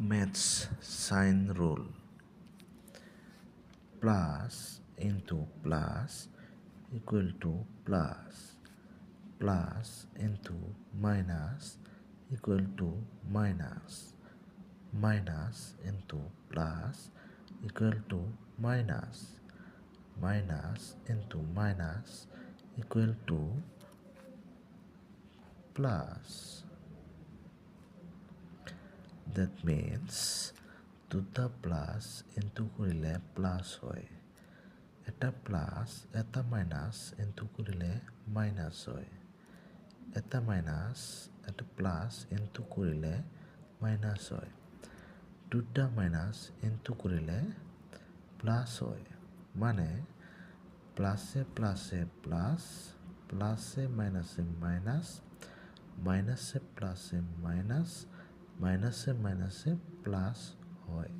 maths sign rule. Plus into plus equal to plus. Plus into minus equal to minus. Minus into plus equal to minus. Minus into minus equal to plus. That means দুটা plus into কৰিলে plus হয়, এটা plus এটা minus into কৰিলে minus হয়, এটা minus এটা plus into কৰিলে মাইনাস হয়, দুটা মাইনাস ইনটু কৰিলে প্লাস হয়। মানে প্লাসে প্লাসে প্লাস, প্লাসে মাইনাসে মাইনাস, মাইনাসে প্লাসে মাইনাস, মাইনাসে মাইনাসে প্লাস হয়।